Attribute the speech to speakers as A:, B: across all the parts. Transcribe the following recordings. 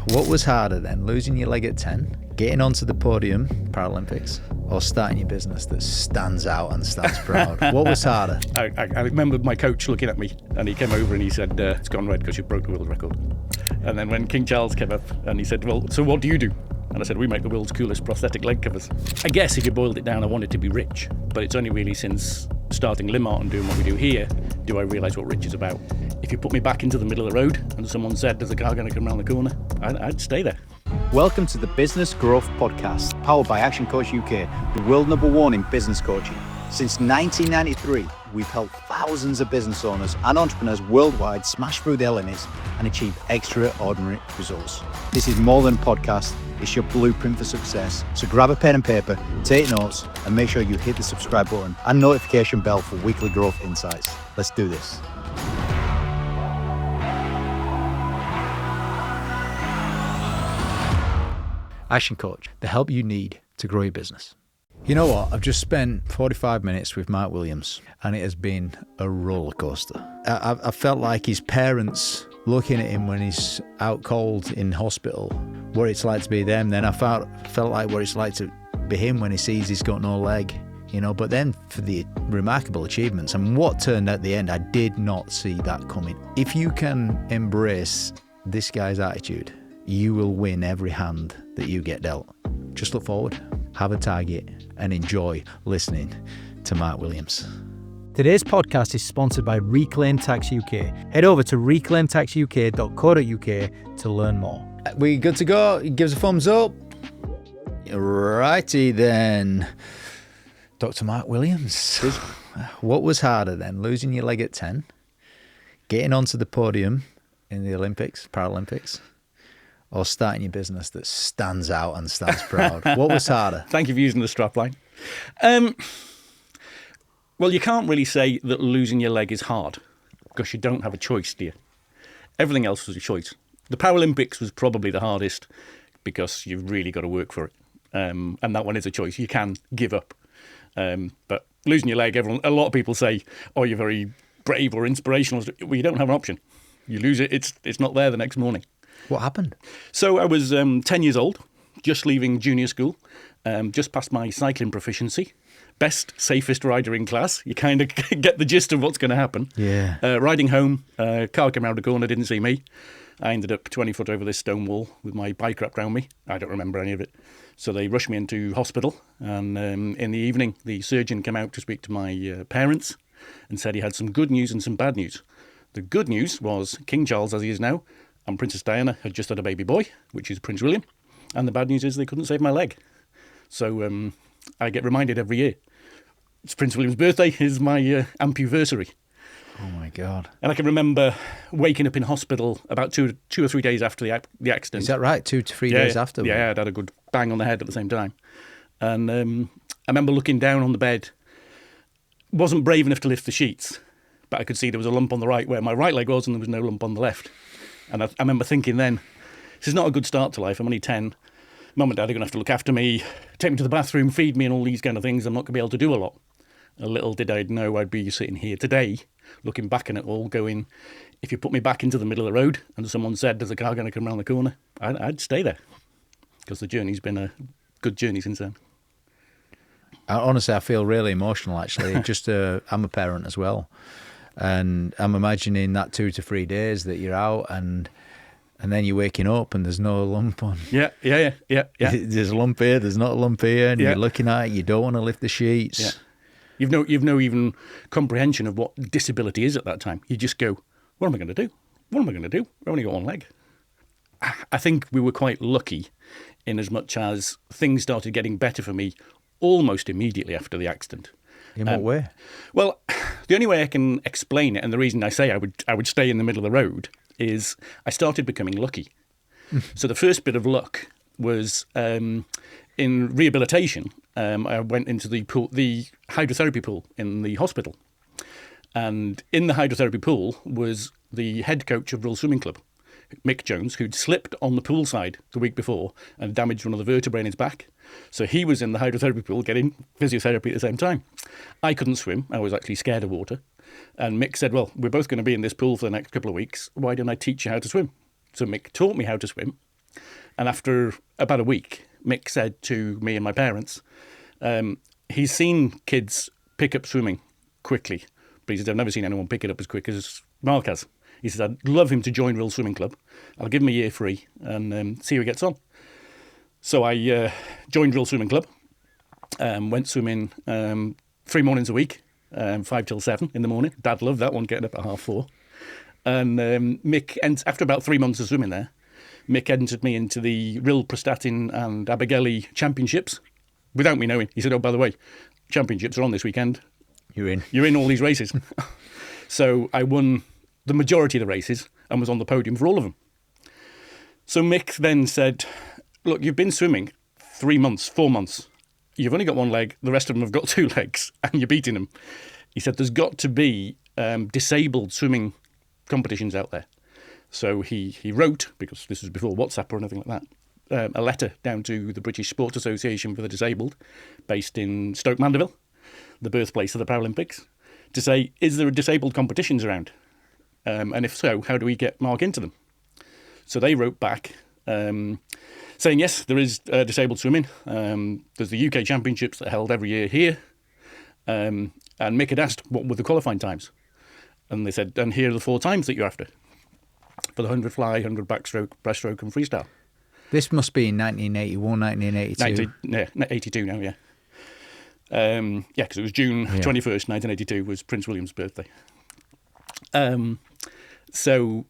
A: What was harder then, losing your leg at 10, getting onto the podium, Paralympics, or starting your business that stands out and stands proud? What was harder?
B: I remember my coach looking at me, and he came over and he said, it's gone red because you broke the world record. And then when King Charles came up and he said, well, so what do you do? And I said, we make the world's coolest prosthetic leg covers. I guess if you boiled it down, I wanted to be rich, but it's only really since starting Limart and doing what we do here do I realise what rich is about. If you put me back into the middle of the road and someone said there's a car going to come around the corner, I'd stay there.
C: Welcome to the Business Growth Podcast, powered by ActionCOACH UK, the world #1 in business coaching. Since 1993, we've helped thousands of business owners and entrepreneurs worldwide smash through their limits and achieve extraordinary results. This is more than a podcast, it's your blueprint for success. So grab a pen and paper, take notes, and make sure you hit the subscribe button and notification bell for weekly growth insights. Let's do this. ActionCOACH, the help you need to grow your business.
A: You know what? I've just spent 45 minutes with Mark Williams, and it has been a roller coaster. I felt like his parents looking at him when he's out cold in hospital, what it's like to be them. Then I felt like what it's like to be him when he sees he's got no leg, you know. But then for the remarkable achievements and what turned out at the end, I did not see that coming. If you can embrace this guy's attitude, you will win every hand that you get dealt. Just look forward, have a target, and enjoy listening to Mark Williams.
C: Today's podcast is sponsored by Reclaim Tax UK. Head over to reclaimtaxuk.co.uk to learn more.
A: We good to go? He gives a thumbs up. Righty then. Dr. Mark Williams. What was harder then, losing your leg at 10, getting onto the podium in the Olympics, Paralympics, or starting your business that stands out and stands proud? What was harder?
B: Thank you for using the strapline. Well, you can't really say that losing your leg is hard because you don't have a choice, do you? Everything else was a choice. The Paralympics was probably the hardest because you've really got to work for it. And that one is a choice. You can give up. But losing your leg, a lot of people say, oh, you're very brave or inspirational. Well, you don't have an option. You lose it, it's not there the next morning.
A: What happened?
B: So I was 10 years old, just leaving junior school, just past my cycling proficiency. Best, safest rider in class. You kind of get the gist of what's going to happen.
A: Yeah.
B: Riding home, car came around the corner, didn't see me. I ended up 20 foot over this stone wall with my bike wrapped around me. I don't remember any of it. So they rushed me into hospital. And in the evening, the surgeon came out to speak to my parents and said he had some good news and some bad news. The good news was King Charles, as he is now, and Princess Diana had just had a baby boy, which is Prince William. And the bad news is they couldn't save my leg. So I get reminded every year. It's Prince William's birthday, is my ampuversary.
A: Oh my God.
B: And I can remember waking up in hospital about two or 3 days after the accident.
A: Is that right? 2 to 3 days after?
B: Yeah, I'd had a good bang on the head at the same time. And I remember looking down on the bed. Wasn't brave enough to lift the sheets, but I could see there was a lump on the right where my right leg was and there was no lump on the left. And I remember thinking then, this is not a good start to life. I'm only 10. Mum and Dad are going to have to look after me, take me to the bathroom, feed me and all these kind of things. I'm not going to be able to do a lot. A little did I know I'd be sitting here today, looking back at it all, going, if you put me back into the middle of the road and someone said there's a car going to come around the corner, I'd stay there. Because the journey's been a good journey since then.
A: Honestly, I feel really emotional, actually. I'm a parent as well. And I'm imagining that 2 to 3 days that you're out and then you're waking up and there's no lump on.
B: Yeah.
A: There's a lump here, there's not a lump here, and you're looking at it, you don't want to lift the sheets.
B: Yeah. You've no even comprehension of what disability is at that time. You just go, what am I going to do? What am I going to do? I've only got one leg. I think we were quite lucky in as much as things started getting better for me almost immediately after the accident.
A: In what way?
B: Well, the only way I can explain it, and the reason I say I would stay in the middle of the road, is I started becoming lucky. So the first bit of luck was in rehabilitation. I went into the hydrotherapy pool in the hospital. And in the hydrotherapy pool was the head coach of Royal Swimming Club, Mick Jones, who'd slipped on the poolside the week before and damaged one of the vertebrae in his back. So he was in the hydrotherapy pool getting physiotherapy at the same time. I couldn't swim. I was actually scared of water. And Mick said, well, we're both going to be in this pool for the next couple of weeks. Why don't I teach you how to swim? So Mick taught me how to swim. And after about a week, Mick said to me and my parents, he's seen kids pick up swimming quickly, but he said, I've never seen anyone pick it up as quick as Mark has. He said, I'd love him to join Real Swimming Club. I'll give him a year free and see how he gets on. So I joined Real Swimming Club, went swimming 3 mornings a week, 5 till 7 in the morning. Dad loved that one, getting up at 4:30. And Mick, after about 3 months of swimming there, Mick entered me into the Real Prosthetic and Abergele Championships without me knowing. He said, oh, by the way, championships are on this weekend.
A: You're in.
B: You're in all these races. So I won the majority of the races and was on the podium for all of them. So Mick then said, look, you've been swimming 3 months, 4 months. You've only got one leg. The rest of them have got 2 legs and you're beating them. He said, there's got to be disabled swimming competitions out there. So he wrote, because this was before WhatsApp or anything like that, a letter down to the British Sports Association for the Disabled, based in Stoke Mandeville, the birthplace of the Paralympics, to say, is there disabled competitions around? And if so, how do we get Mark into them? So they wrote back saying, yes, there is disabled swimming. There's the UK Championships that are held every year here. And Mick had asked, what were the qualifying times? And they said, and here are the 4 times that you're after for the 100 fly, 100 backstroke, breaststroke and freestyle.
A: This must be in 1981, 1982.
B: 82 now, yeah. Yeah, because it was June 21st, 1982 was Prince William's birthday. So,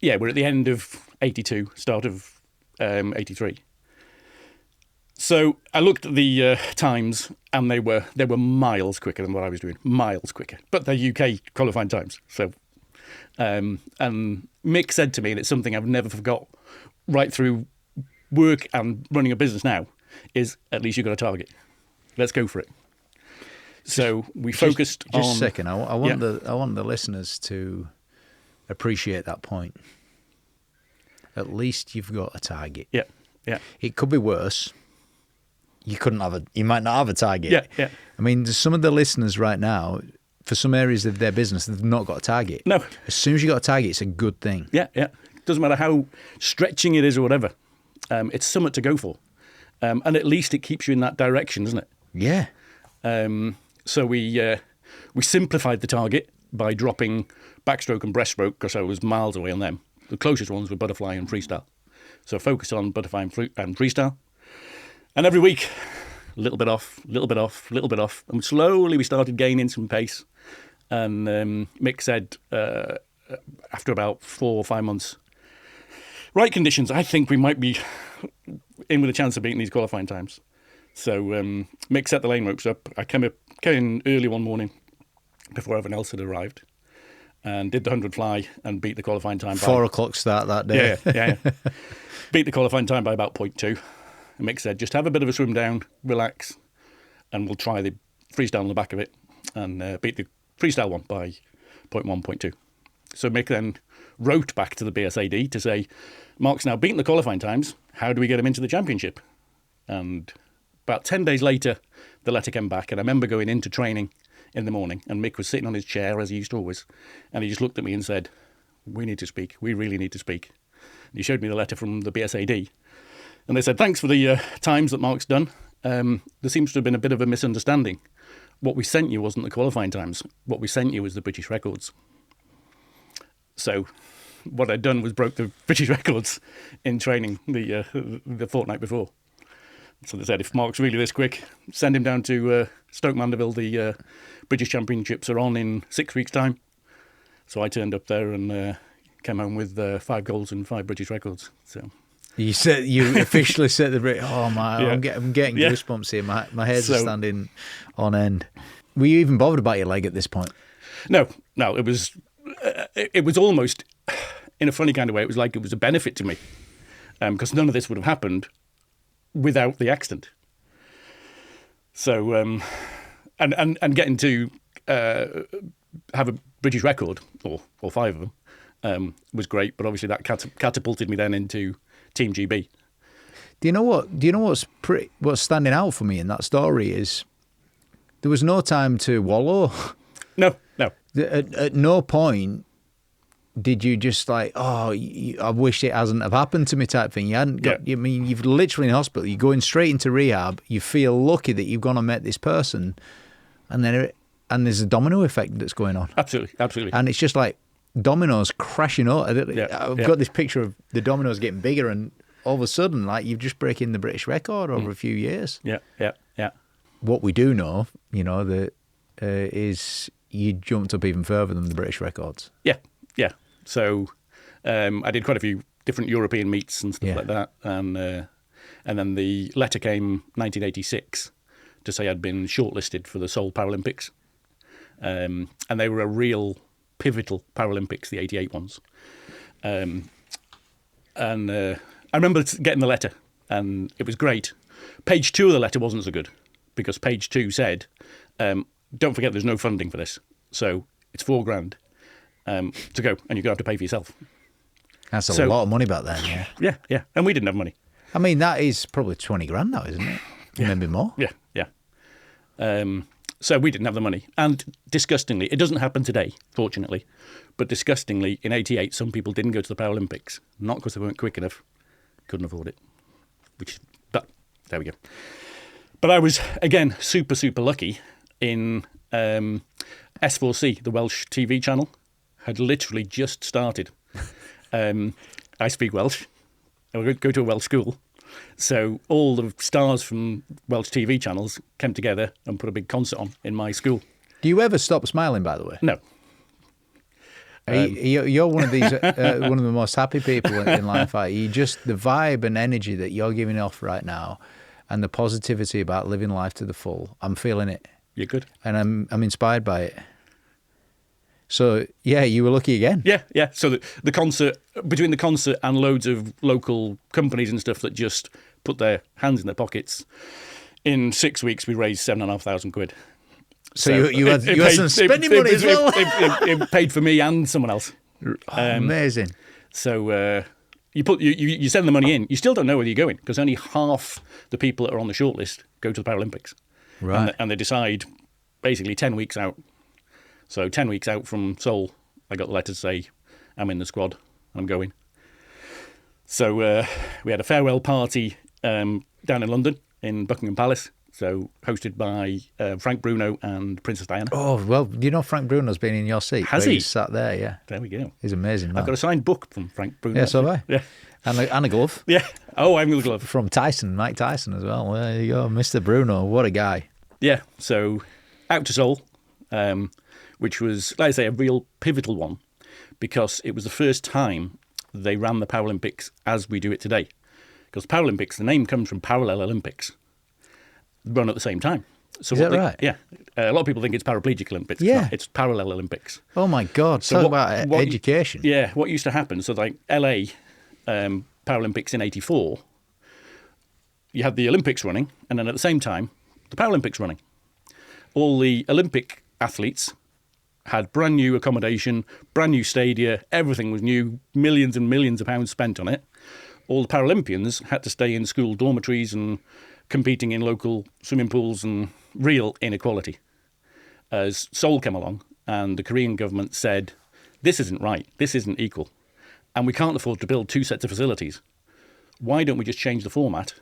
B: yeah, we're at the end of 82, start of 83. So I looked at the times, and they were miles quicker than what I was doing, miles quicker. But they're UK qualifying times. So, and Mick said to me, and it's something I've never forgot, right through work and running a business now, is at least you've got a target. Let's go for it. So we focused on...
A: Just a second. I want the listeners to appreciate that point. At least you've got a target.
B: Yeah, yeah.
A: It could be worse. You might not have a target.
B: Yeah, yeah.
A: I mean, some of the listeners right now, for some areas of their business, they've not got a target.
B: No.
A: As soon as you got a target, it's a good thing.
B: Yeah, yeah. Doesn't matter how stretching it is or whatever. It's something to go for. And at least it keeps you in that direction, doesn't it?
A: Yeah.
B: So we simplified the target by dropping backstroke and breaststroke because I was miles away on them. The closest ones were butterfly and freestyle. So focused on butterfly and freestyle. And every week, a little bit off, a little bit off, a little bit off. And slowly we started gaining some pace. And Mick said, after about 4 or 5 months, right conditions, I think we might be in with a chance of beating these qualifying times. So Mick set the lane ropes up. I came in early one morning before everyone else had arrived and did the 100 fly and beat the qualifying time by...
A: 4 o'clock start that day.
B: Yeah. Beat the qualifying time by about 0.2. And Mick said, just have a bit of a swim down, relax, and we'll try the freestyle on the back of it and beat the freestyle one by 0.1, 0.2. So Mick then wrote back to the BSAD to say, Mark's now beaten the qualifying times. How do we get him into the championship? And about 10 days later, the letter came back. And I remember going into training in the morning and Mick was sitting on his chair, as he used to always. And he just looked at me and said, we need to speak. We really need to speak. And he showed me the letter from the BSAD. And they said, thanks for the times that Mark's done. There seems to have been a bit of a misunderstanding. What we sent you wasn't the qualifying times. What we sent you was the British records. So what I'd done was broke the British records in training the fortnight before. So they said, if Mark's really this quick, send him down to Stoke Mandeville. The British Championships are on in 6 weeks' time. So I turned up there and came home with 5 golds and 5 British records. So
A: you officially set the break. Oh my!
B: Yeah.
A: I'm getting goosebumps here. My hairs are standing on end. Were you even bothered about your leg at this point?
B: No. It was almost, in a funny kind of way, it was like it was a benefit to me, because none of this would have happened without the accident. So, and getting to have a British record, or 5 of them, was great. But obviously that catapulted me then into Team GB.
A: Do you know what's standing out for me in that story is there was no time to wallow.
B: No.
A: At no point did you just like, oh, I wish it hasn't have happened to me type thing? You hadn't got, I mean, you've literally in hospital, you're going straight into rehab, you feel lucky that you've gone and met this person, and then there's a domino effect that's going on.
B: Absolutely.
A: And it's just like dominoes crashing out. I've got this picture of the dominoes getting bigger, and all of a sudden, like, you've just breaking the British record over a few years.
B: Yeah.
A: What we do know, that is you jumped up even further than the British records.
B: Yeah. So I did quite a few different European meets and stuff like that, and then the letter came 1986 to say I'd been shortlisted for the Seoul Paralympics, and they were a real pivotal Paralympics, the 88 ones. And I remember getting the letter, and it was great. Page 2 of the letter wasn't so good, because page 2 said, don't forget there's no funding for this, so it's $4,000 to go, and you're going to have to pay for yourself.
A: That's a lot of money back then, yeah.
B: Yeah, and we didn't have money.
A: I mean, that is probably $20,000 now, isn't it? Maybe more.
B: Yeah. So we didn't have the money. And disgustingly, it doesn't happen today, fortunately, but disgustingly, in 88, some people didn't go to the Paralympics, not because they weren't quick enough, couldn't afford it. But there we go. But I was, again, super, super lucky in S4C, the Welsh TV channel, had literally just started. I speak Welsh. I would go to a Welsh school. So all the stars from Welsh TV channels came together and put a big concert on in my school.
A: Do you ever stop smiling, by the way?
B: No.
A: You're one of these, one of the most happy people in life. You just, the vibe and energy that you're giving off right now, and the positivity about living life to the full. I'm feeling it.
B: You're good.
A: And I'm inspired by it. So, yeah, you were lucky again.
B: Yeah. So the concert, between the concert and loads of local companies and stuff that just put their hands in their pockets, in 6 weeks we raised £7,500.
A: So you had some spending money as well.
B: It paid for me and someone else.
A: Amazing.
B: So you send the money in. You still don't know whether you're going, because only half the people that are on the shortlist go to the Paralympics.
A: Right.
B: And they decide basically 10 weeks out. So 10 weeks out from Seoul, I got the letter to say, I'm in the squad, I'm going. So we had a farewell party down in London, in Buckingham Palace, so hosted by Frank Bruno and Princess Diana.
A: Oh, well, you know Frank Bruno's been in your seat.
B: Has he?
A: He's sat there, yeah.
B: There we go.
A: He's amazing, man.
B: I've got a signed book from Frank Bruno.
A: Yeah, so have I.
B: Yeah.
A: And a glove.
B: Yeah. Oh, I'm with the glove.
A: From Mike Tyson as well. There you go, Mr. Bruno. What a guy.
B: Yeah, so out to Seoul, which was, like I say, a real pivotal one, because it was the first time they ran the Paralympics as we do it today. Because Paralympics, the name comes from Parallel Olympics, run at the same time. So
A: is that right?
B: Yeah. A lot of people think it's Paraplegic Olympics.
A: Yeah.
B: It's Parallel Olympics.
A: Oh, my God.
B: So
A: talk about education.
B: What used to happen, so like LA Paralympics in 84, you had the Olympics running, and then at the same time, the Paralympics running. All the Olympic athletes had brand new accommodation, brand new stadia, everything was new, millions and millions of pounds spent on it. All the Paralympians had to stay in school dormitories and competing in local swimming pools, and real inequality. As Seoul came along and the Korean government said, this isn't right, this isn't equal, and we can't afford to build 2 sets of facilities. Why don't we just change the format?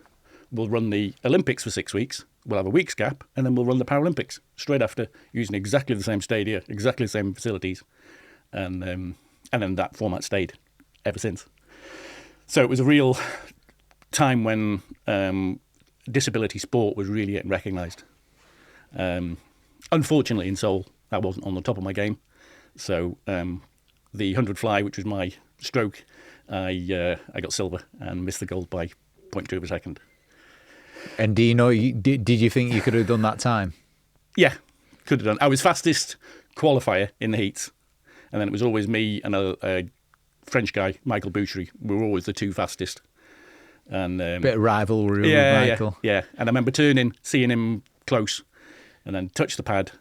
B: We'll run the Olympics for 6 weeks, we'll have a week's gap, and then we'll run the Paralympics straight after, using exactly the same stadia, exactly the same facilities. And then that format stayed ever since. So it was a real time when disability sport was really getting recognised. Unfortunately, in Seoul, that wasn't on the top of my game. So the 100 fly, which was my stroke, I got silver and missed the gold by 0.2 of a second.
A: And do you know, did you think you could have done that time?
B: Yeah, could have done. I was fastest qualifier in the heats. And then it was always me and a French guy, Michael Bouchery. We were always the 2 fastest. And
A: bit of rivalry with Michael.
B: Yeah. And I remember seeing him close, and then touched the pad.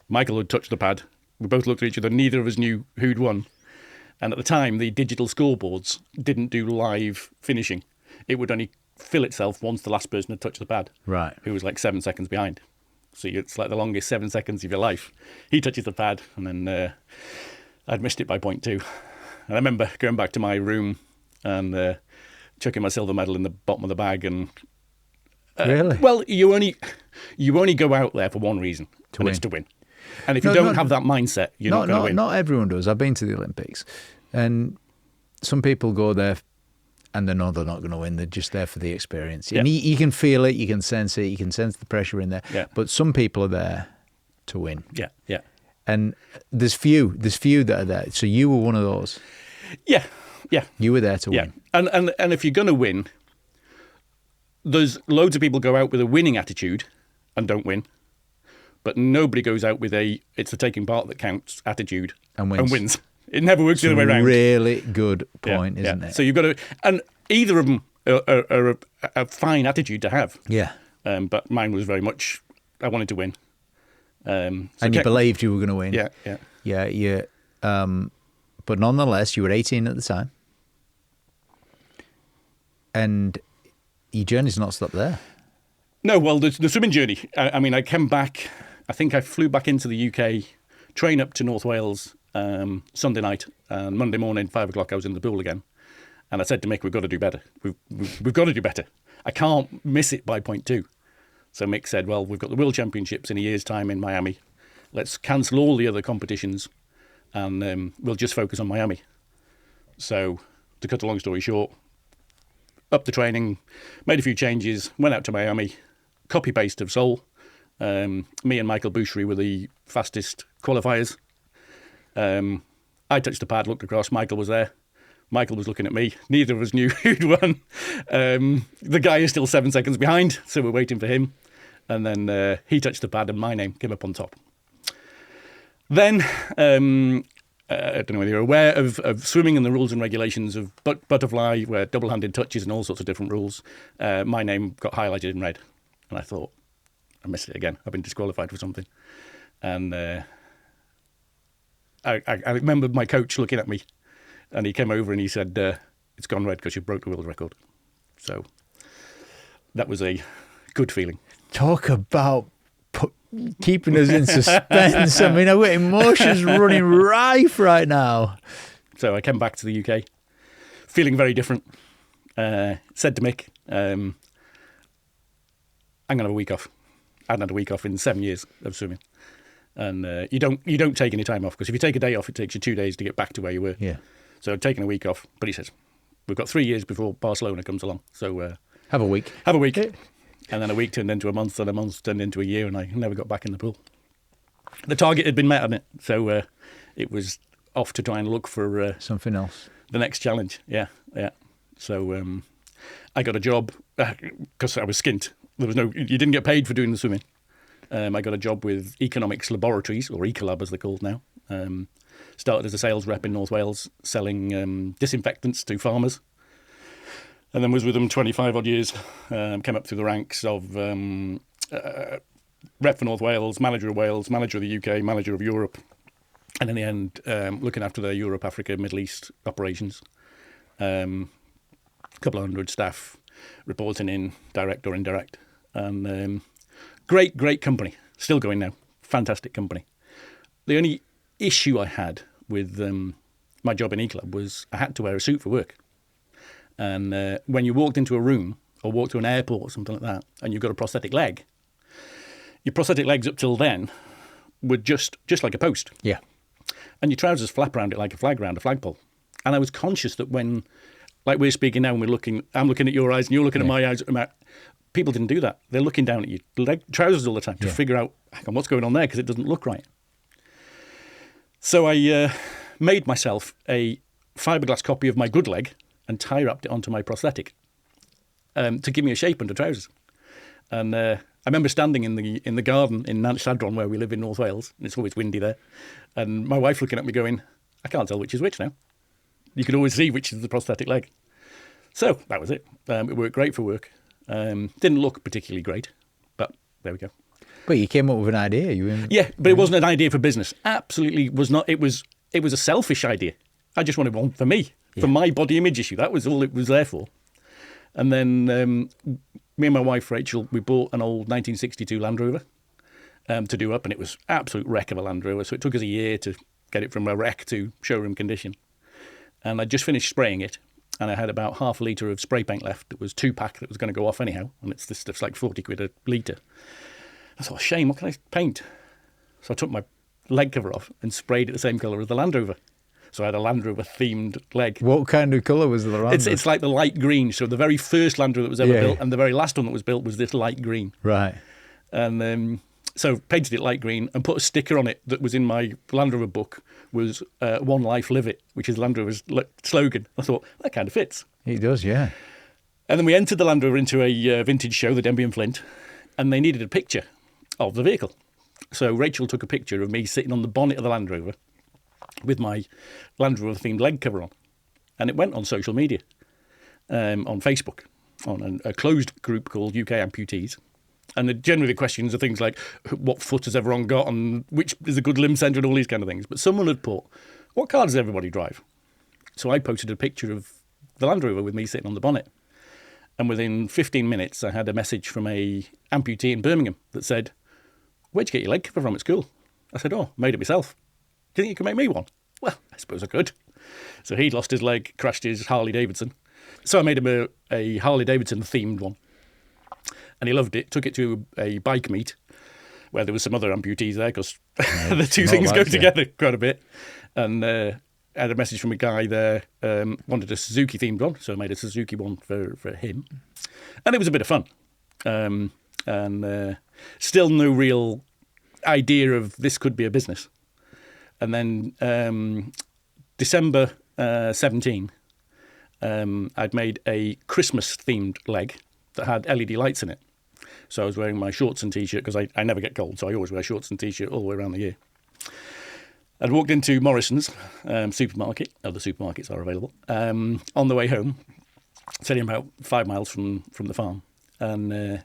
B: Michael had touched the pad. We both looked at each other. Neither of us knew who'd won. And at the time, the digital scoreboards didn't do live finishing. It would only fill itself once the last person had touched the pad.
A: Right.
B: Who was like 7 seconds behind. So it's like the longest 7 seconds of your life. He touches the pad, and then I'd missed it by 0.2. And I remember going back to my room and chucking my silver medal in the bottom of the bag. And
A: Really?
B: well, you only go out there for one reason, and it's to win. And if you don't have that mindset, you're not going to win.
A: Not everyone does. I've been to the Olympics, and some people go there and they know they're not going to win. They're just there for the experience.
B: Yeah.
A: And you can feel it, you can sense it, you can sense the pressure in there.
B: Yeah.
A: But some people are there to win.
B: Yeah, yeah.
A: And there's few that are there. So you were one of those.
B: Yeah, yeah.
A: You were there to
B: Yeah.
A: win.
B: And if you're going to win, there's loads of people go out with a winning attitude and don't win. But nobody goes out with it's the taking part that counts attitude
A: And wins.
B: It never works the other way around.
A: Really good point, isn't it?
B: So you've got to, and either of them are a fine attitude to have.
A: Yeah.
B: But mine was very much, I wanted to win.
A: And you believed you were going to win.
B: Yeah, yeah.
A: Yeah, yeah. But nonetheless, you were 18 at the time. And your journey's not stopped there.
B: No, well, the swimming journey, I mean, I came back, I think I flew back into the UK, train up to North Wales Sunday night, and Monday morning, 5 o'clock, I was in the pool again. And I said to Mick, we've got to do better. We've got to do better. I can't miss it by 0.2. So Mick said, well, we've got the World Championships in a year's time in Miami. Let's cancel all the other competitions and we'll just focus on Miami. So to cut a long story short, up the training, made a few changes, went out to Miami, copy-paste of Seoul. Me and Michael Bouchery were the fastest qualifiers. I touched the pad, looked across, Michael was there. Michael was looking at me. Neither of us knew who'd won. The guy is still 7 seconds behind, so we're waiting for him. And then he touched the pad and my name came up on top. Then, I don't know whether you're aware of swimming and the rules and regulations of butterfly, where double-handed touches and all sorts of different rules. My name got highlighted in red. And I thought, I missed it again. I've been disqualified for something. And I remember my coach looking at me. And he came over and he said, it's gone red because you broke the world record. So that was a good feeling.
A: Talk about keeping us in suspense. I mean, I've got emotions running rife right now.
B: So I came back to the UK, feeling very different. Said to Mick, I'm going to have a week off. I hadn't had a week off in 7 years of swimming. And you don't take any time off, because if you take a day off, it takes you 2 days to get back to where you were.
A: Yeah.
B: So I'd taken a week off. But he says, we've got 3 years before Barcelona comes along. So
A: have a week.
B: Have a week. And then a week turned into a month, and a month turned into a year, and I never got back in the pool. The target had been met on it, so it was off to try and look for
A: something else.
B: The next challenge. Yeah, yeah. So I got a job because I was skint. You didn't get paid for doing the swimming. I got a job with Economics Laboratories, or Ecolab as they're called now. Started as a sales rep in North Wales, selling disinfectants to farmers. And then was with them 25 odd years. Came up through the ranks of rep for North Wales, manager of Wales, manager of the UK, manager of Europe. And in the end, looking after their Europe, Africa, Middle East operations. A couple of hundred staff reporting in, direct or indirect. And great company. Still going now. Fantastic company. The only issue I had with my job in Ecolab was I had to wear a suit for work. And when you walked into a room or walked to an airport or something like that, and you've got a prosthetic leg, your prosthetic legs up till then were just like a post. Yeah. And your trousers flap around it like a flag around a flagpole. And I was conscious that when, like we're speaking now, and I'm looking at your eyes and you're looking at my eyes. People didn't do that. They're looking down at you, trousers all the time, to figure out what's going on there, because it doesn't look right. So I made myself a fiberglass copy of my good leg and tie-wrapped it onto my prosthetic to give me a shape under trousers. And I remember standing in the garden in Nant Lladron, where we live in North Wales, and it's always windy there, and my wife looking at me going, I can't tell which is which now. You can always see which is the prosthetic leg. So that was it. It worked great for work. Didn't look particularly great, but there we go.
A: But you came up with an idea.
B: Yeah, but it wasn't an idea for business. Absolutely was not. It was a selfish idea. I just wanted one for me. For my body image issue. That was all it was there for. And then me and my wife, Rachel, we bought an old 1962 Land Rover to do up, and it was absolute wreck of a Land Rover. So it took us a year to get it from a wreck to showroom condition. And I just finished spraying it, and I had about half a litre of spray paint left. It was 2-pack that was going to go off anyhow, and this stuff's like 40 quid a litre. I thought, shame, what can I paint? So I took my leg cover off and sprayed it the same colour as the Land Rover. So I had a Land Rover themed leg.
A: What kind of colour was the Land Rover?
B: It's like the light green. So the very first Land Rover that was ever built, and the very last one that was built was this light green.
A: Right.
B: And so painted it light green and put a sticker on it that was in my Land Rover book, was "One Life, Live It," which is Land Rover's slogan. I thought, that kind of fits.
A: It does, yeah.
B: And then we entered the Land Rover into a vintage show, the Denby and Flint, and they needed a picture of the vehicle. So Rachel took a picture of me sitting on the bonnet of the Land Rover with my Land Rover themed leg cover on. And it went on social media, on Facebook, on a closed group called UK Amputees. And generally the questions are things like, what foot has everyone got, and which is a good limb centre, and all these kind of things. But someone had put, what car does everybody drive? So I posted a picture of the Land Rover with me sitting on the bonnet. And within 15 minutes, I had a message from a amputee in Birmingham that said, where'd you get your leg cover from at school? I said, made it myself. Do you think you can make me one? Well, I suppose I could. So he'd lost his leg, crashed his Harley Davidson. So I made him a Harley Davidson themed one. And he loved it, took it to a bike meet where there was some other amputees there, because the two things go together quite a bit. And I had a message from a guy there, wanted a Suzuki themed one, so I made a Suzuki one for him. And it was a bit of fun. And still no real idea of this could be a business. And then December 17, I'd made a Christmas-themed leg that had LED lights in it. So I was wearing my shorts and T-shirt, because I never get cold, so I always wear shorts and T-shirt all the way around the year. I'd walked into Morrison's supermarket. Other supermarkets are available. On the way home, sitting about 5 miles from the farm, and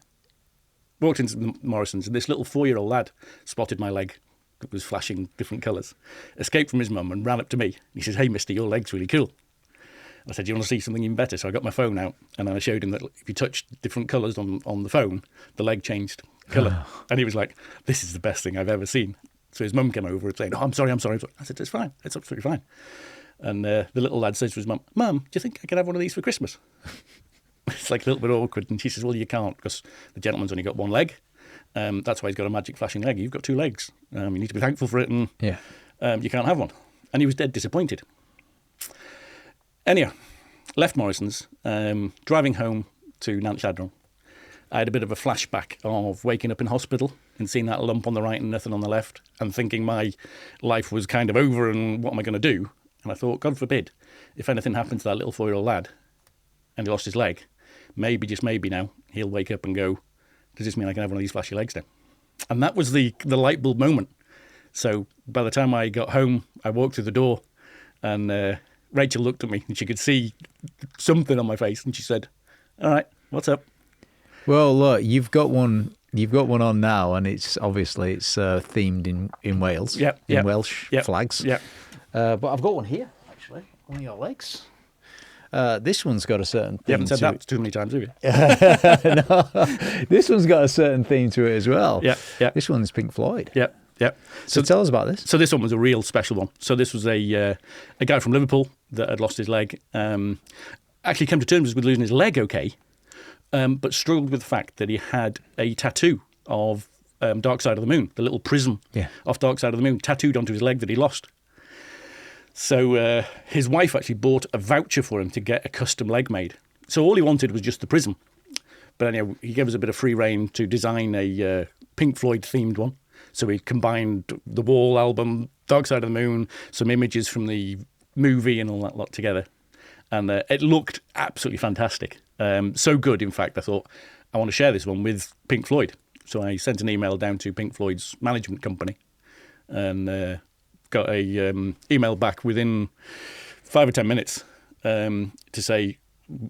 B: walked into the Morrison's, and this little 4-year-old lad spotted my leg that was flashing different colours, escaped from his mum and ran up to me. He says, "Hey, mister, your leg's really cool." I said, "Do you want to see something even better?" So I got my phone out, and I showed him that if you touched different colours on the phone, the leg changed colour. And he was like, "This is the best thing I've ever seen." So his mum came over and saying, I'm sorry. I said, "It's fine. It's absolutely fine." And the little lad says to his mum, "Mum, do you think I could have one of these for Christmas?" It's like a little bit awkward. And she says, "Well, you can't, because the gentleman's only got one leg. That's why he's got a magic flashing leg. You've got 2 legs. You need to be thankful for it, and you can't have one." And he was dead disappointed. Anyhow, left Morrison's, driving home to Nant Lladron. I had a bit of a flashback of waking up in hospital and seeing that lump on the right and nothing on the left, and thinking my life was kind of over and what am I going to do? And I thought, God forbid, if anything happened to that little 4-year-old lad and he lost his leg, maybe, just maybe now, he'll wake up and go, does this mean I can have one of these flashy legs now? And that was the light bulb moment. So by the time I got home, I walked through the door, and Rachel looked at me and she could see something on my face, and she said, "All right, what's up?"
A: Well, look, you've got one on now, and it's obviously themed in Wales, in Welsh flags. Yeah. But I've got one here, actually, on your legs. This one's got a certain theme.
B: You haven't said that too many times, have you?
A: No, this one's got a certain theme to it as well.
B: Yeah.
A: This one's Pink Floyd.
B: Yeah.
A: So tell us about this.
B: So this one was a real special one. So this was a guy from Liverpool that had lost his leg. Actually came to terms with losing his leg okay, but struggled with the fact that he had a tattoo of Dark Side of the Moon, the little prism off Dark Side of the Moon, tattooed onto his leg that he lost. So his wife actually bought a voucher for him to get a custom leg made. So all he wanted was just the prism. But anyhow, he gave us a bit of free rein to design a Pink Floyd themed one. So we combined the Wall album, Dark Side of the Moon, some images from the movie and all that lot together. And it looked absolutely fantastic. So good, in fact, I thought, I want to share this one with Pink Floyd. So I sent an email down to Pink Floyd's management company and got a email back within 5 or 10 minutes to say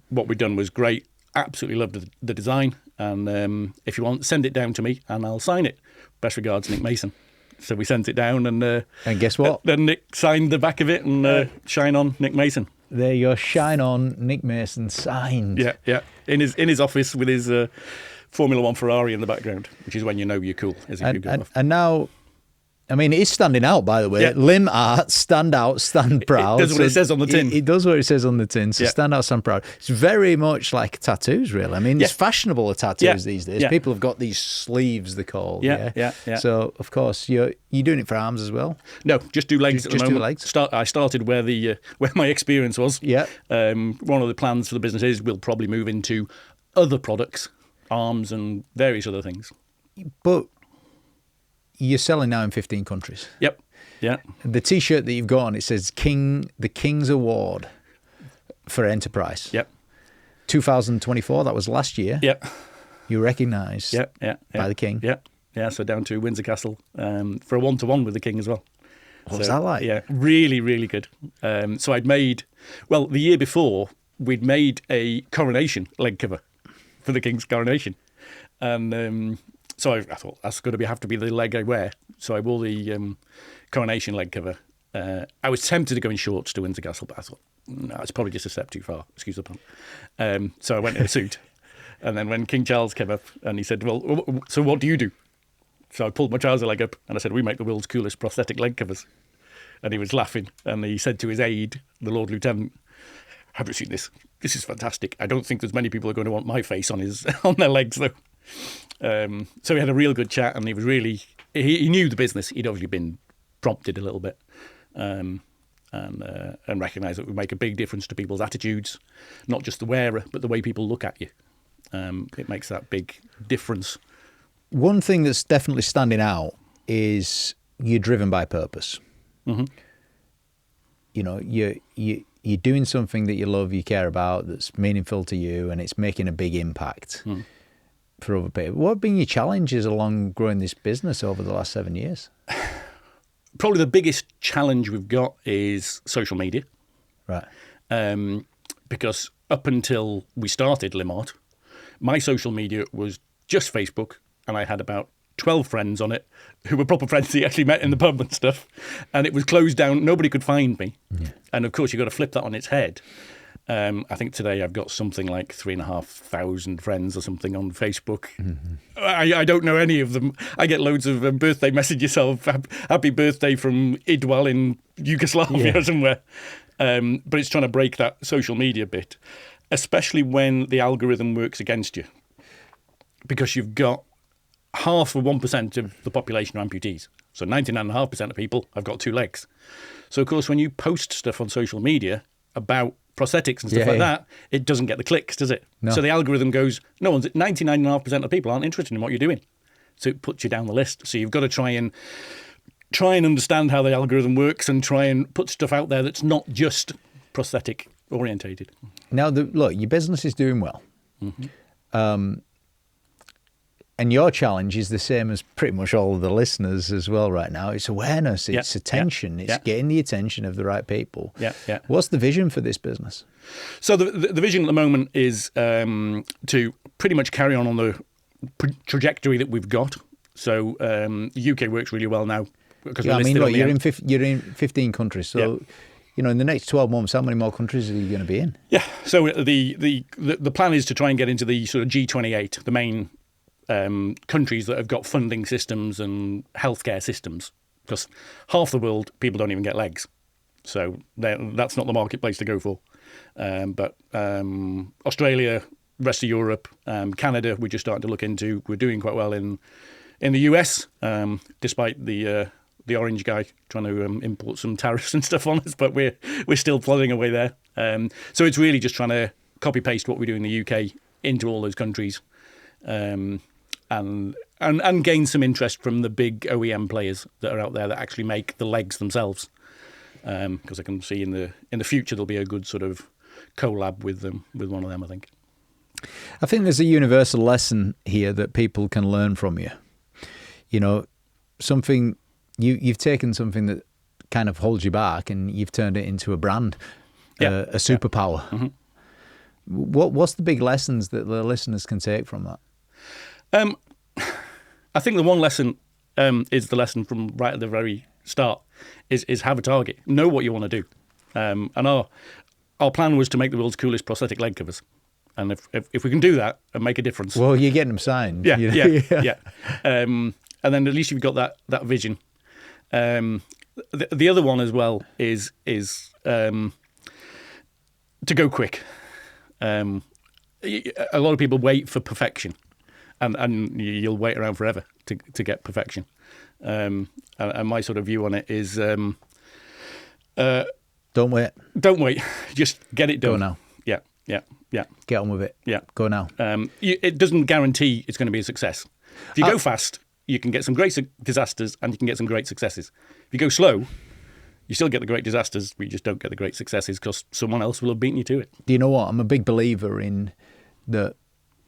B: what we'd done was great, absolutely loved the design, and if you want, send it down to me and I'll sign it. Best regards, Nick Mason. So we sent it down, and
A: guess what?
B: Then Nick signed the back of it, and shine on Nick Mason.
A: There you go, shine on Nick Mason signed.
B: Yeah. In his office with his Formula One Ferrari in the background, which is when you know you're cool.
A: And now, I mean, it is standing out, by the way.
B: Yeah.
A: Limb art, stand out, stand proud.
B: It does what it says on the tin.
A: It does what it says on the tin. So stand out, stand proud. It's very much like tattoos, really. I mean, it's fashionable, the tattoos these days. People have got these sleeves, they're called.
B: Yeah.
A: So, of course, you're doing it for arms as well?
B: No, just do legs at the moment.
A: Do legs?
B: I started where my experience was.
A: Yeah.
B: One of the plans for the business is we'll probably move into other products, arms and various other things.
A: But you're selling now in 15 countries.
B: Yep. Yeah.
A: The T-shirt that you've got on, it says the King's Award for Enterprise.
B: Yep.
A: 2024, that was last year.
B: Yep.
A: You were recognised by the King.
B: Yep. Yeah, so down to Windsor Castle for a one-to-one with the King as well.
A: What was that like?
B: Yeah, really, really good. So the year before, we'd made a coronation leg cover for the King's coronation. And so I thought, that's going to have to be the leg I wear. So I wore the coronation leg cover. I was tempted to go in shorts to Windsor Castle, but I thought, no, it's probably just a step too far. Excuse the pun. So I went in a suit. And then when King Charles came up and he said, well, so what do you do? So I pulled my trouser leg up and I said, we make the world's coolest prosthetic leg covers. And he was laughing. And he said to his aide, the Lord Lieutenant, have you seen this? This is fantastic. I don't think there's many people who are going to want my face on their legs, though. So we had a real good chat, and he was really... He knew the business. He'd obviously been prompted a little bit, and recognised that we make a big difference to people's attitudes, not just the wearer, but the way people look at you. It makes that big difference.
A: One thing that's definitely standing out is you're driven by purpose.
B: Mm-hmm.
A: You know, you're doing something that you love, you care about, that's meaningful to you, and it's making a big impact for other people. What have been your challenges along growing this business over the last 7 years?
B: Probably the biggest challenge we've got is social media.
A: Right.
B: Because up until we started Limart, my social media was just Facebook, and I had about 12 friends on it who were proper friends that you actually met in the pub and stuff. And it was closed down. Nobody could find me. Yeah. And of course, you've got to flip that on its head. I think today I've got something like 3,500 friends or something on Facebook. Mm-hmm. I don't know any of them. I get loads of birthday messages of happy birthday from Idwal in Yugoslavia or somewhere. But it's trying to break that social media bit, especially when the algorithm works against you. Because you've got half of 1% of the population are amputees. So 99.5% of people have got two legs. So, of course, when you post stuff on social media about prosthetics and stuff like that, it doesn't get the clicks, does it? No. So the algorithm goes, 99.5% of people aren't interested in what you're doing. So it puts you down the list. So you've got to try and understand how the algorithm works and try and put stuff out there that's not just prosthetic orientated.
A: Now, look, your business is doing well. Mm-hmm. And your challenge is the same as pretty much all of the listeners as well right now. It's awareness, it's attention, it's getting the attention of the right people. What's the vision for this business?
B: So the vision at the moment is to pretty much carry on the trajectory that we've got. So the UK works really well now. Because
A: you're in 15 countries. So, you know, in the next 12 months, how many more countries are you going to be in? Yeah.
B: So the plan is to try and get into the sort of G28, the main countries that have got funding systems and healthcare systems, because half the world people don't even get legs, so that's not the marketplace to go for. But Australia, rest of Europe, Canada, we're just starting to look into. We're doing quite well in the US, despite the orange guy trying to import some tariffs and stuff on us, but we're still plodding away there. So it's really just trying to copy paste what we do in the UK into all those countries. And gain some interest from the big OEM players that are out there that actually make the legs themselves, because I can see in the future there'll be a good sort of collab with one of them.
A: I think there's a universal lesson here that people can learn from you. You know, something you've taken something that kind of holds you back and you've turned it into a brand, a superpower. Mm-hmm. What's the big lessons that the listeners can take from that?
B: I think the one lesson is the lesson from right at the very start is have a target, know what you want to do, and our plan was to make the world's coolest prosthetic leg covers, and if we can do that and make a difference,
A: well, you're getting them signed.
B: Yeah. And then at least you've got that vision, The other one as well is to go quick. A lot of people wait for perfection, and you'll wait around forever to get perfection. And my sort of view on it is,
A: Don't wait.
B: don't wait, just get it done.
A: Go now.
B: Yeah.
A: Get on with it.
B: Yeah.
A: Go now.
B: It doesn't guarantee it's going to be a success. If you go fast, you can get some great disasters and you can get some great successes. If you go slow, you still get the great disasters, but you just don't get the great successes because someone else will have beaten you to it.
A: Do you know what? I'm a big believer in the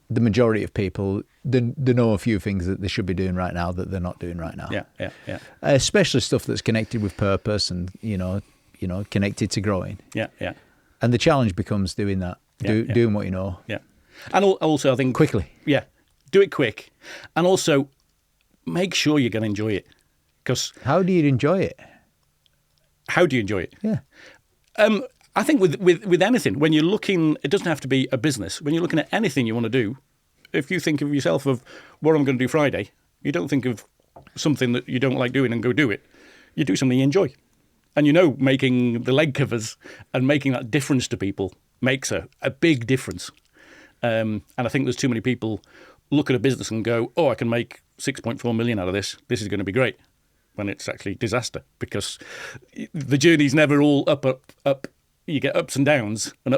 A: majority of people, they know a few things that they should be doing right now that they're not doing right now.
B: Yeah.
A: Especially stuff that's connected with purpose and, connected to growing.
B: Yeah.
A: And the challenge becomes doing that, doing what you know.
B: Yeah. And also, I think...
A: Quickly.
B: Yeah. Do it quick. And also, make sure you're going to enjoy it. Because...
A: How do you enjoy it?
B: How do you enjoy it?
A: Yeah.
B: I think with anything, when you're looking, it doesn't have to be a business. When you're looking at anything you want to do, if you think of yourself of what I'm going to do Friday, you don't think of something that you don't like doing and go do it. You do something you enjoy. And making the leg covers and making that difference to people makes a big difference. And I think there's too many people look at a business and go, oh, I can make 6.4 million out of this. This is going to be great. When it's actually disaster, because the journey's never all up. You get ups and downs, and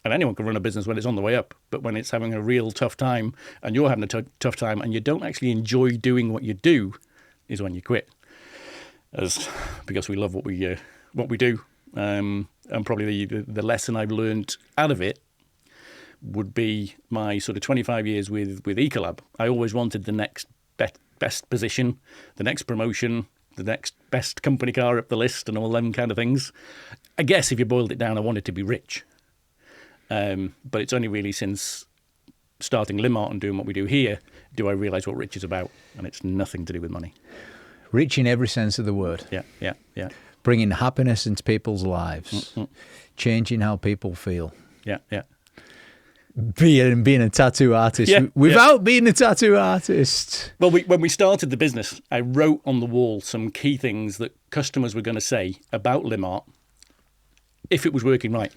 B: anyone can run a business when it's on the way up. But when it's having a real tough time, and you're having a tough time, and you don't actually enjoy doing what you do, is when you quit. Because we love what we do, and probably the lesson I've learned out of it would be my sort of 25 years with Ecolab. I always wanted the next best position, the next promotion, the next best company car up the list and all them kind of things. I guess if you boiled it down, I wanted to be rich. But it's only really since starting Limart and doing what we do here do I realise what rich is about. And it's nothing to do with money.
A: Rich in every sense of the word.
B: Yeah.
A: Bringing happiness into people's lives. Mm-hmm. Changing how people feel.
B: Yeah.
A: Being a tattoo artist without being a tattoo artist.
B: Well, when we started the business, I wrote on the wall some key things that customers were going to say about Limart if it was working right.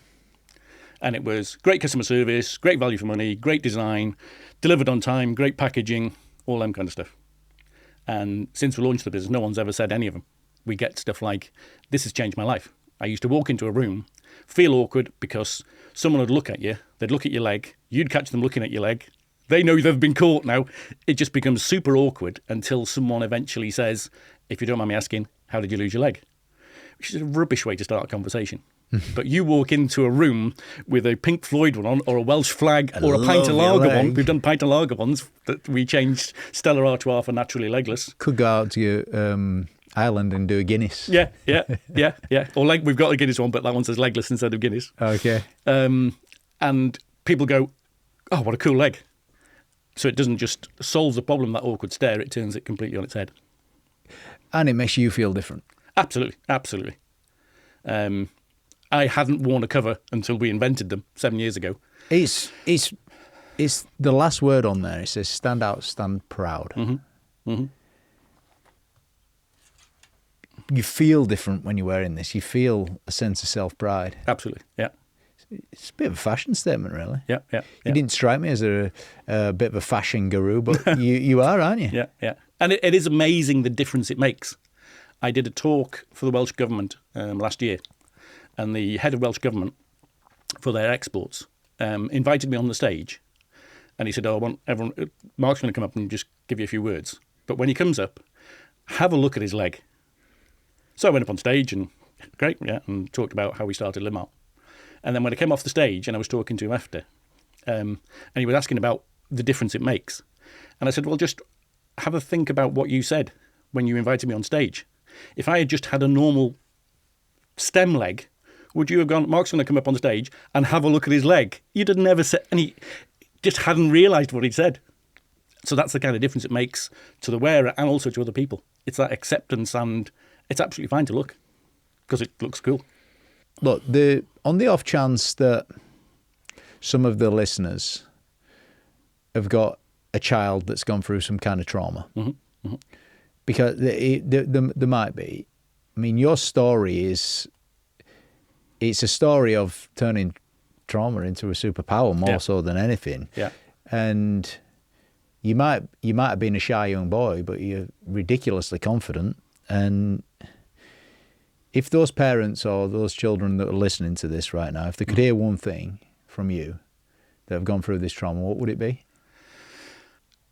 B: And it was great customer service, great value for money, great design, delivered on time, great packaging, all them kind of stuff. And since we launched the business, no one's ever said any of them. We get stuff like, this has changed my life. I used to walk into a room, feel awkward because someone would look at you, they'd look at your leg, you'd catch them looking at your leg. They know they've been caught now. It just becomes super awkward until someone eventually says, if you don't mind me asking, how did you lose your leg? Which is a rubbish way to start a conversation. But you walk into a room with a pink Floyd one on, or a Welsh flag, or a pint of lager one. We've done pint of lager ones that we changed Stella Artois for naturally legless.
A: Could go out to your Ireland and do a Guinness.
B: Yeah. Or we've got a Guinness one, but that one says legless instead of Guinness.
A: Okay.
B: And people go, oh, what a cool leg. So it doesn't just solve the problem, that awkward stare, it turns it completely on its head.
A: And it makes you feel different.
B: Absolutely. I hadn't worn a cover until we invented them 7 years ago.
A: It's the last word on there. It says stand out, stand proud.
B: Mm-hmm.
A: You feel different when you're wearing this. You feel a sense of self-pride.
B: Absolutely, yeah.
A: It's a bit of a fashion statement, really.
B: Yeah.
A: You didn't strike me as a bit of a fashion guru, but you are, aren't you?
B: Yeah. And it is amazing the difference it makes. I did a talk for the Welsh Government last year, and the head of Welsh Government for their exports invited me on the stage, and he said, I want everyone, Mark's going to come up and just give you a few words. But when he comes up, have a look at his leg. So I went up on stage and and talked about how we started Limart. And then when I came off the stage and I was talking to him after, and he was asking about the difference it makes. And I said, well, just have a think about what you said when you invited me on stage. If I had just had a normal stem leg, would you have gone, Mark's going to come up on stage and have a look at his leg? You'd have never said, and he just hadn't realised what he'd said. So that's the kind of difference it makes to the wearer and also to other people. It's that acceptance, and it's absolutely fine to look because it looks cool.
A: Look, on the off chance that some of the listeners have got a child that's gone through some kind of trauma, Because there might be. I mean, your story it's a story of turning trauma into a superpower more so than anything.
B: Yeah.
A: And you might have been a shy young boy, but you're ridiculously confident. And if those parents or those children that are listening to this right now, if they could hear one thing from you that have gone through this trauma, what would it be?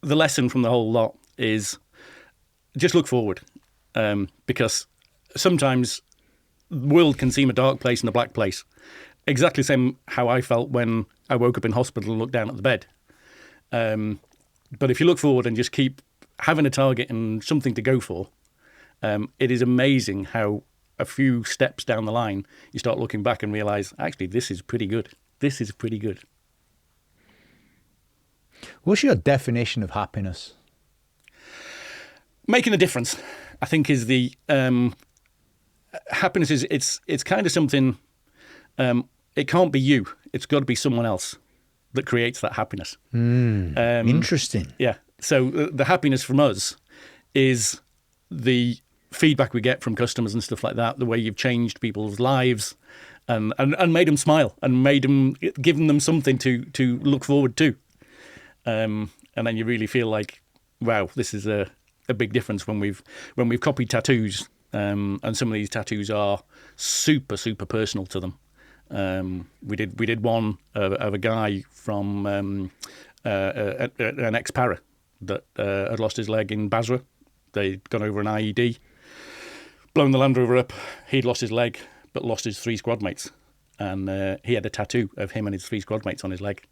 B: The lesson from the whole lot is just look forward, because sometimes the world can seem a dark place and a black place. Exactly the same how I felt when I woke up in hospital and looked down at the bed. But if you look forward and just keep having a target and something to go for, it is amazing how a few steps down the line you start looking back and realise, actually, this is pretty good. This is pretty good.
A: What's your definition of happiness?
B: Making a difference, I think, is the happiness. It's kind of something. It can't be you. It's got to be someone else that creates that happiness.
A: Interesting.
B: Yeah. So the happiness from us is the feedback we get from customers and stuff like that. The way you've changed people's lives and made them smile and given them something to look forward to. And then you really feel like, wow, this is a big difference when we've copied tattoos, and some of these tattoos are super, super personal to them. We did one of a guy from an ex-para that had lost his leg in Basra. They'd gone over an IED, blown the Land Rover up. He'd lost his leg, but lost his 3 squad mates. And he had a tattoo of him and his 3 squad mates on his leg.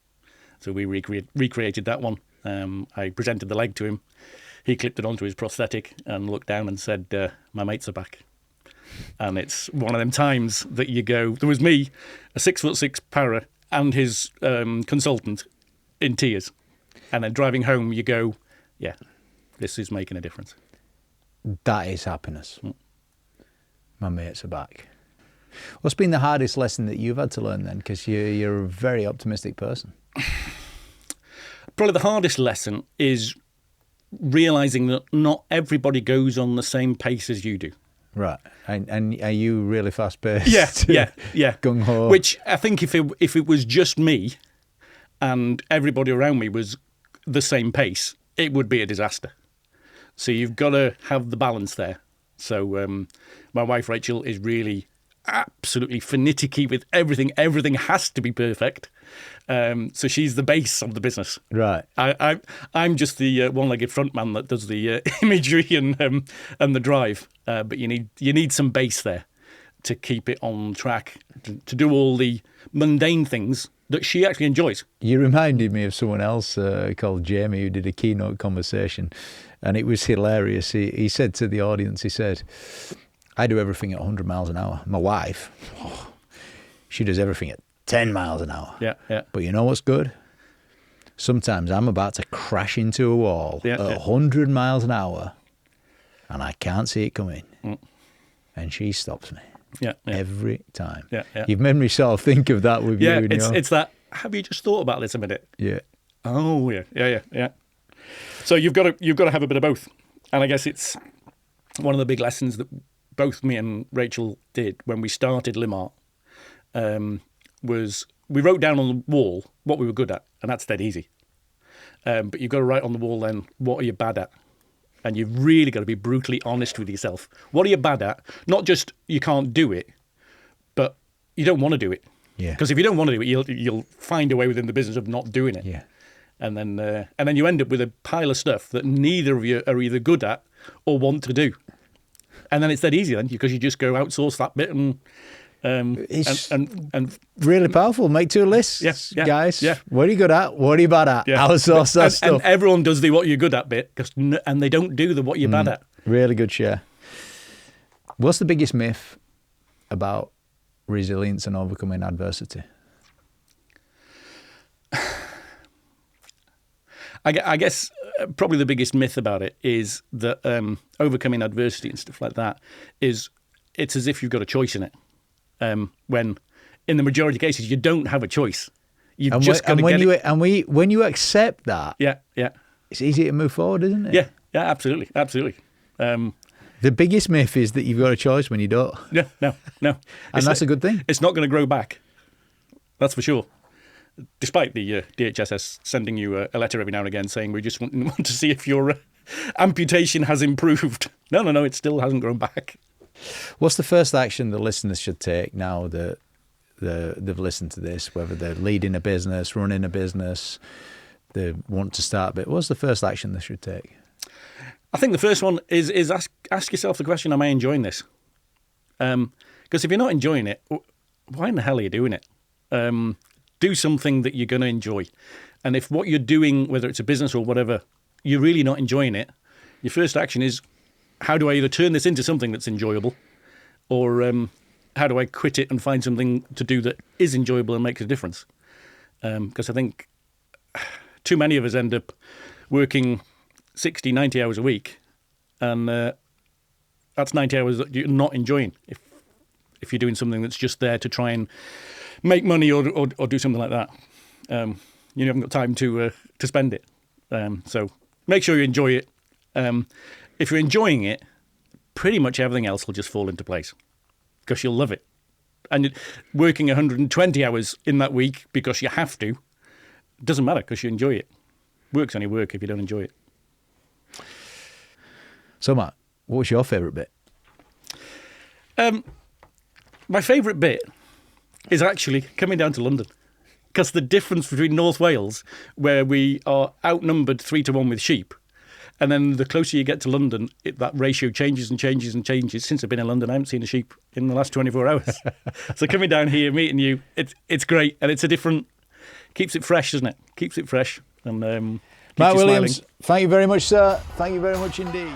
B: So we recreated that one. I presented the leg to him. He clipped it onto his prosthetic and looked down and said, my mates are back. And it's one of them times that you go, there was me, a 6'6" para, and his consultant in tears. And then driving home, you go, yeah, this is making a difference.
A: That is happiness. My mates are back. What's been the hardest lesson that you've had to learn then? Because you're a very optimistic person.
B: Probably the hardest lesson is realising that not everybody goes on the same pace as you do.
A: Right. And are you really fast-paced?
B: Yeah.
A: Gung-ho?
B: Which I think if it was just me and everybody around me was the same pace, it would be a disaster. So you've got to have the balance there. So my wife, Rachel, is really absolutely finicky with everything. Everything has to be perfect. So she's the base of the business.
A: Right.
B: I'm just the one-legged front man that does the imagery and the drive. But you need some base there to keep it on track, to do all the mundane things that she actually enjoys.
A: You reminded me of someone else called Jamie who did a keynote conversation, and it was hilarious. He said to the audience, he said, I do everything at 100 miles an hour. My wife, she does everything at 10 miles an hour.
B: Yeah.
A: But you know what's good? Sometimes I'm about to crash into a wall at 100 miles an hour and I can't see it coming. And she stops me.
B: Yeah.
A: Every time.
B: Yeah.
A: You've made me sort of think of that with you.
B: Yeah, it's that, have you just thought about this a minute?
A: Yeah.
B: Oh, yeah. So you've got to have a bit of both. And I guess it's one of the big lessons that both me and Rachel did when we started Limart, was we wrote down on the wall what we were good at, and that's dead easy. But you've got to write on the wall then, what are you bad at? And you've really got to be brutally honest with yourself. What are you bad at? Not just you can't do it, but you don't want to do it.
A: Yeah.
B: Because if you don't want to do it, you'll find a way within the business of not doing it.
A: Yeah.
B: And then you end up with a pile of stuff that neither of you are either good at or want to do. And then it's that easy then, because you just go outsource that bit and
A: really powerful. Make 2 lists, guys.
B: Yeah.
A: What are you good at? What are you bad at?
B: Yeah.
A: Outsource that stuff.
B: And everyone does the what you're good at bit, and they don't do the what you're bad at.
A: Really good share. What's the biggest myth about resilience and overcoming adversity?
B: I guess probably the biggest myth about it is that overcoming adversity and stuff like that is it's as if you've got a choice in it. When in the majority of cases you don't have a choice. You've just got to get it.
A: When you accept that,
B: yeah,
A: it's easy to move forward, isn't it?
B: Yeah, absolutely.
A: The biggest myth is that you've got a choice when you don't.
B: No.
A: And that's a good thing.
B: It's not going to grow back. That's for sure. Despite the DHSS sending you a letter every now and again saying we just want to see if your amputation has improved. No, it still hasn't grown back.
A: What's the first action the listeners should take now that they've listened to this, whether they're leading a business, running a business, they want to start a bit? What's the first action they should take?
B: I think the first one is ask yourself the question, am I enjoying this? Because if you're not enjoying it, why in the hell are you doing it? Do something that you're going to enjoy. And if what you're doing, whether it's a business or whatever, you're really not enjoying it, your first action is, how do I either turn this into something that's enjoyable, or how do I quit it and find something to do that is enjoyable and makes a difference? Because I think too many of us end up working 60, 90 hours a week, and that's 90 hours that you're not enjoying if you're doing something that's just there to try and make money or do something like that. You haven't got time to spend it. So make sure you enjoy it. If you're enjoying it, pretty much everything else will just fall into place because you'll love it. And working 120 hours in that week because you have to, doesn't matter because you enjoy it. Work's only work if you don't enjoy it.
A: So, Matt, what was your favourite bit?
B: My favourite bit is actually coming down to London, because the difference between North Wales, where we are outnumbered 3-1 with sheep, and then the closer you get to London, that ratio changes and changes and changes. Since I've been in London, I haven't seen a sheep in the last 24 hours. So coming down here, meeting you, it's great, and it's a different, keeps it fresh, doesn't it? Keeps it fresh. And
A: Matt Williams, thank you very much, sir. Thank you very much indeed.